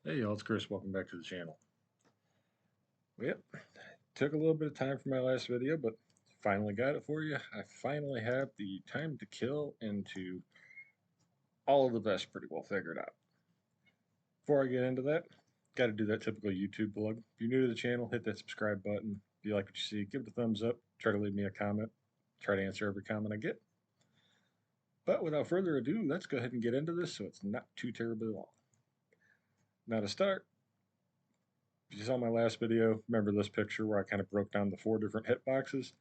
Hey y'all, it's Chris. Welcome back to the channel. Yep, took a little bit of time for my last video, but finally got it for you. I finally have the time to kill into all of the vests pretty well figured out. Before I get into that, got to do that typical YouTube plug. If you're new to the channel, hit that subscribe button. If you like what you see, give it a thumbs up. Try to leave me a comment. Try to answer every comment I get. But without further ado, let's go ahead and get into this so it's not too terribly long. Now to start, if you saw my last video, remember this picture where I kind of broke down the 4 different hitboxes?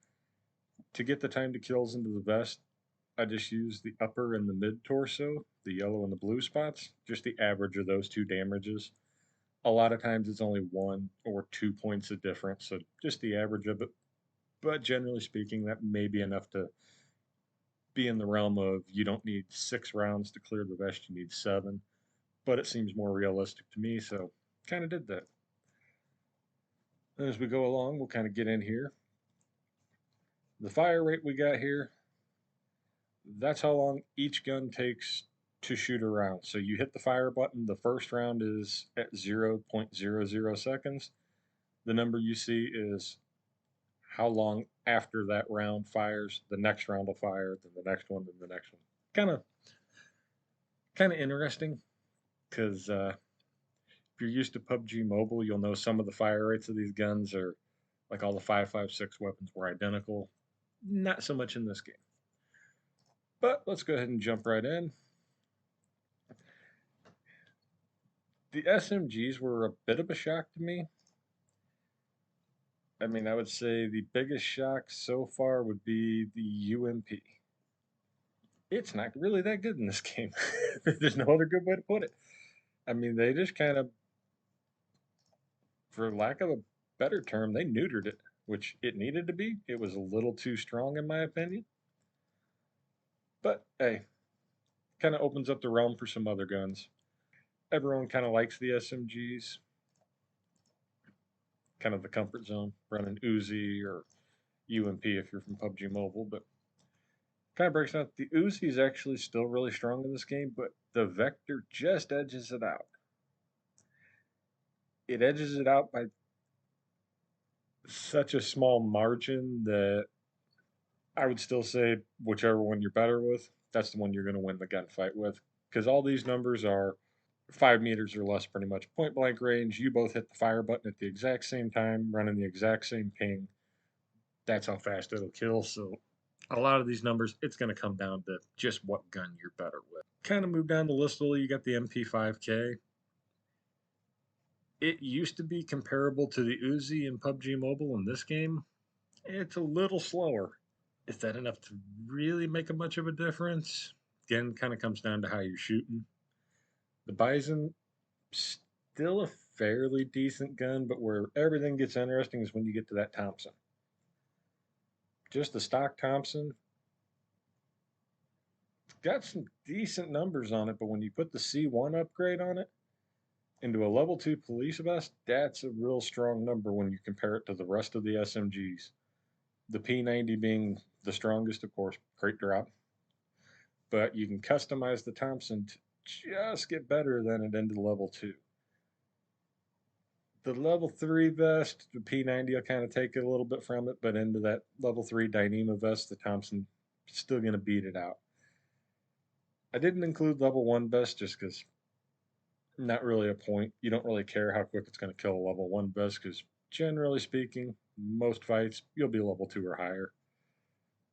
To get the time to kills into the vest, I just use the upper and the mid torso, the yellow and the blue spots, just the average of those two damages. A lot of times it's only 1 or 2 points of difference, so just the average of it. But generally speaking, that may be enough to be in the realm of you don't need 6 rounds to clear the vest, you need 7. But it seems more realistic to me, so kind of did that. And as we go along, we'll kind of get in here. The fire rate we got here, that's how long each gun takes to shoot a round. So you hit the fire button, the first round is at 0.00 seconds. The number you see is how long after that round fires, the next round will fire, then the next one, then the next one. Kind of interesting, because if you're used to PUBG Mobile, you'll know some of the fire rates of these guns are like all the 5.56 weapons were identical. Not so much in this game. But let's go ahead and jump right in. The SMGs were a bit of a shock to me. I mean, I would say the biggest shock so far would be the UMP. It's not really that good in this game. There's no other good way to put it. I mean, they just kind of, for lack of a better term, they neutered it, which it needed to be. It was a little too strong, in my opinion. But hey, kind of opens up the realm for some other guns. Everyone kind of likes the SMGs, kind of the comfort zone, running Uzi or UMP if you're from PUBG Mobile, but kind of breaks out. The Uzi is actually still really strong in this game, but the Vector just edges it out. It edges it out by such a small margin that I would still say whichever one you're better with, that's the one you're going to win the gunfight with. Because all these numbers are 5 meters or less, pretty much point blank range. You both hit the fire button at the exact same time, running the exact same ping. That's how fast it'll kill. So a lot of these numbers, it's going to come down to just what gun you're better with. Kind of move down the list a little. You got the MP5K. It used to be comparable to the Uzi in PUBG Mobile. In this game, it's a little slower. Is that enough to really make a much of a difference? Again, kind of comes down to how you're shooting. The Bison, still a fairly decent gun, but where everything gets interesting is when you get to that Thompson. Just the stock Thompson, got some decent numbers on it, but when you put the C1 upgrade on it into a level 2 police vest, that's a real strong number when you compare it to the rest of the SMGs. The P90 being the strongest, of course, crate drop. But you can customize the Thompson to just get better than it into level 2. The level 3 vest, the P90 will kind of take it a little bit from it, but into that level 3 Dyneema vest, the Thompson still going to beat it out. I didn't include level 1 vest just because not really a point. You don't really care how quick it's going to kill a level 1 vest because generally speaking, most fights you'll be level 2 or higher.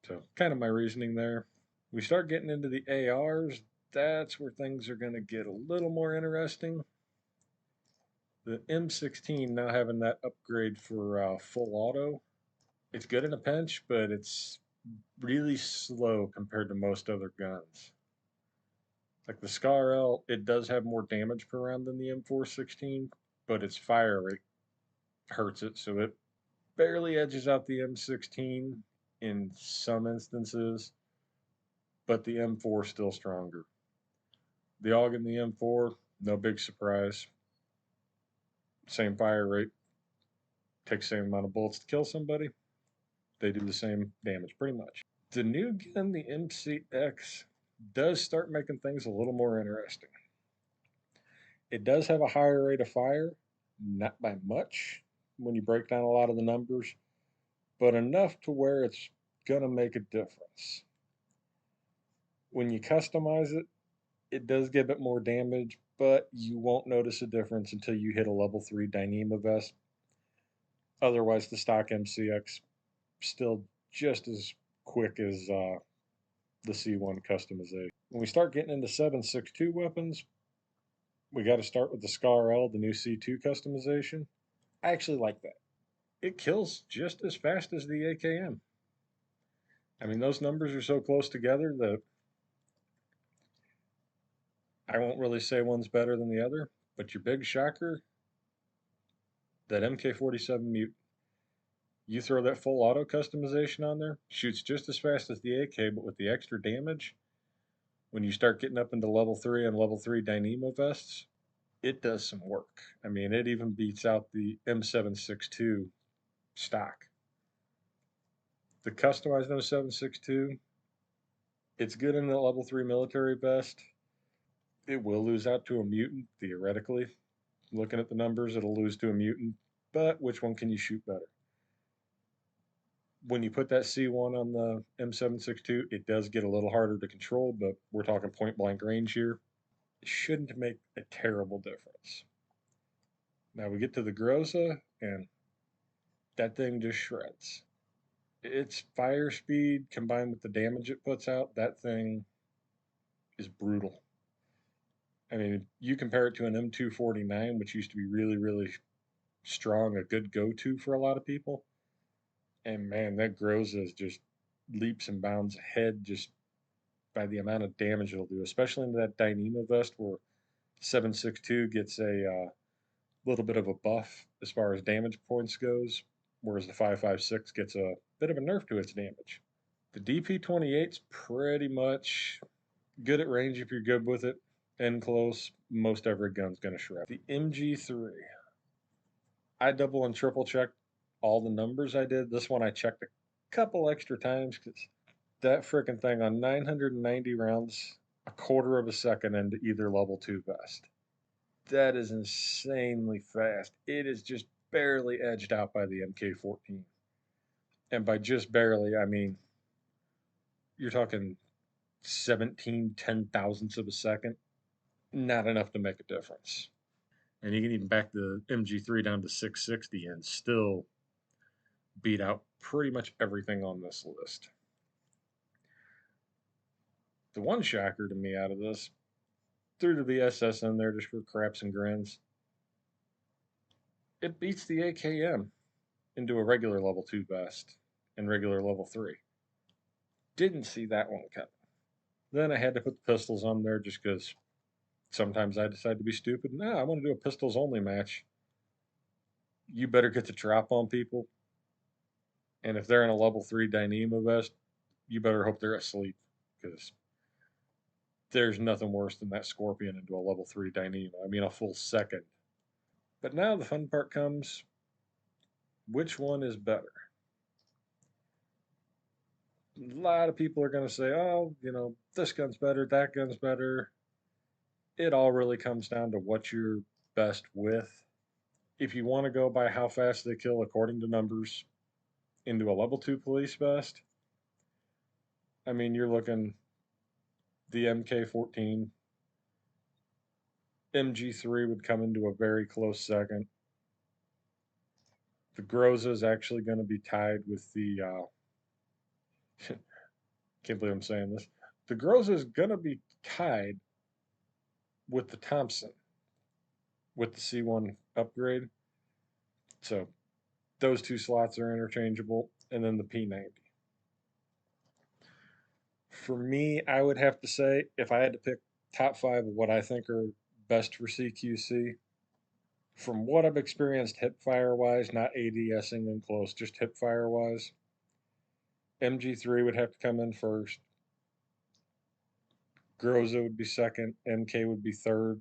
So kind of my reasoning there. We start getting into the ARs, that's where things are going to get a little more interesting. The M16 now having that upgrade for full auto, it's good in a pinch, but it's really slow compared to most other guns. Like the Scar L, it does have more damage per round than the M416, but its fire rate hurts it, so it barely edges out the M16 in some instances, but the M4 is still stronger. The AUG and the M4, no big surprise. Same fire rate, takes the same amount of bullets to kill somebody. They do the same damage pretty much. The new gun, the MCX, does start making things a little more interesting. It does have a higher rate of fire, not by much when you break down a lot of the numbers, but enough to where it's gonna make a difference. When you customize it, it does get a bit more damage, but you won't notice a difference until you hit a level 3 Dyneema vest. Otherwise, the stock MCX still just as quick as the C1 customization. When we start getting into 7.62 weapons, we got to start with the SCAR L, the new C2 customization. I actually like that. It kills just as fast as the AKM. I mean, those numbers are so close together that I won't really say one's better than the other, but your big shocker, that MK47 Mutant, you throw that full auto customization on there, shoots just as fast as the AK, but with the extra damage. When you start getting up into level 3 and level 3 Dyneema vests, it does some work. I mean, it even beats out the M762 stock. The customized M762, it's good in the level 3 military vest. It will lose out to a mutant, theoretically. Looking at the numbers, it'll lose to a mutant, but which one can you shoot better? When you put that C1 on the M762, it does get a little harder to control, but we're talking point blank range here. It shouldn't make a terrible difference. Now we get to the Groza, and that thing just shreds. Its fire speed combined with the damage it puts out, that thing is brutal. I mean, you compare it to an M249, which used to be really, really strong, a good go to for a lot of people. And man, that Groza is just leaps and bounds ahead just by the amount of damage it'll do, especially in that Dyneema vest where 7.62 gets a little bit of a buff as far as damage points goes, whereas the 5.56 gets a bit of a nerf to its damage. The DP28's pretty much good at range if you're good with it, and close, most every gun's going to shred. The MG3, I double and triple checked all the numbers I did. This one I checked a couple extra times because that freaking thing on 990 rounds, a quarter of a second into either level 2 vest. That is insanely fast. It is just barely edged out by the MK14. And by just barely, I mean, you're talking 17 10,000ths of a second. Not enough to make a difference. And you can even back the MG3 down to 660 and still beat out pretty much everything on this list. The one shocker to me out of this, threw the VSS in there just for craps and grins. It beats the AKM into a regular level 2 vest and regular level 3. Didn't see that one coming. Then I had to put the pistols on there just because sometimes I decide to be stupid. No, I want to do a pistols only match. You better get the drop on people. And if they're in a level 3 Dyneema vest, you better hope they're asleep because there's nothing worse than that Scorpion into a level 3 Dyneema. I mean, a full second. But now the fun part comes, which one is better? A lot of people are going to say, oh, this gun's better, that gun's better. It all really comes down to what you're best with. If you want to go by how fast they kill according to numbers into a level 2 police vest, I mean, you're looking the MK14, MG3 would come into a very close second. The Groza is actually going to be tied with the, can't believe I'm saying this. The Groza is going to be tied with the Thompson with the C1 upgrade. So those two slots are interchangeable, and then the P90. For me, I would have to say if I had to pick top 5 of what I think are best for CQC, from what I've experienced hip fire wise, not ADSing in close, just hip fire wise, MG3 would have to come in first. Groza would be second. MK would be third.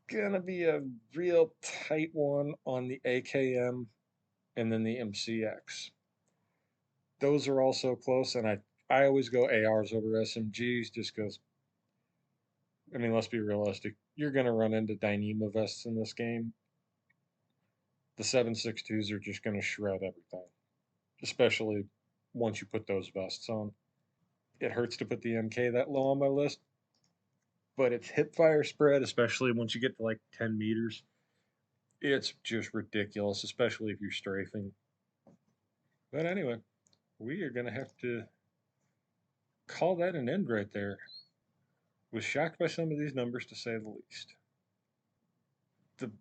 Gonna be a real tight one on the AKM and then the MCX. Those are also close, and I always go ARs over SMGs just because I mean, let's be realistic. You're going to run into Dyneema vests in this game. The 7.62s are just going to shred everything, especially once you put those vests on. It hurts to put the MK that low on my list, but its hip fire spread, especially once you get to like 10 meters, it's just ridiculous, especially if you're strafing. But anyway, we are going to have to call that an end right there. Was shocked by some of these numbers to say the least. The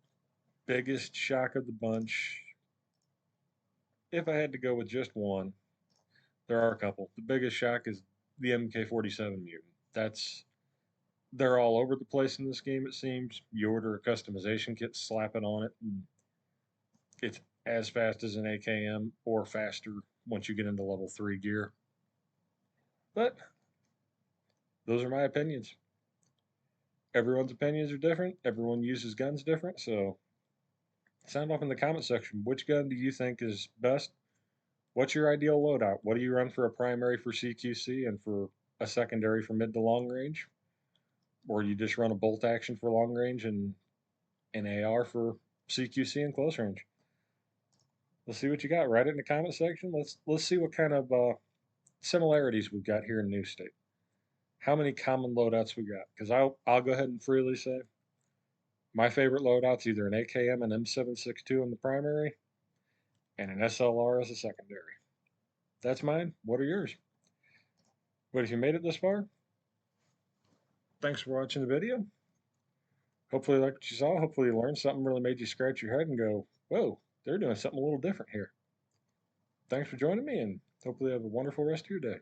biggest shock of the bunch, if I had to go with just one, there are a couple. The biggest shock is the MK47 mutant. They're all over the place in this game. It seems you order a customization kit, slap it on it, and it's as fast as an AKM or faster once you get into level 3 gear. But those are my opinions. Everyone's opinions are different. Everyone uses guns different. So sound off in the comment section. Which gun do you think is best? What's your ideal loadout? What do you run for a primary for CQC and for a secondary for mid to long range? Or do you just run a bolt action for long range and an AR for CQC and close range? Let's see what you got. Write it in the comment section. Let's see what kind of similarities we've got here in New State. How many common loadouts we got? Because I'll go ahead and freely say my favorite loadout's either an AKM and M762 in the primary and an SLR as a secondary. That's mine. What are yours? But if you made it this far, thanks for watching the video. Hopefully you liked what you saw. Hopefully you learned something, really made you scratch your head and go, whoa, they're doing something a little different here. Thanks for joining me, and hopefully you have a wonderful rest of your day.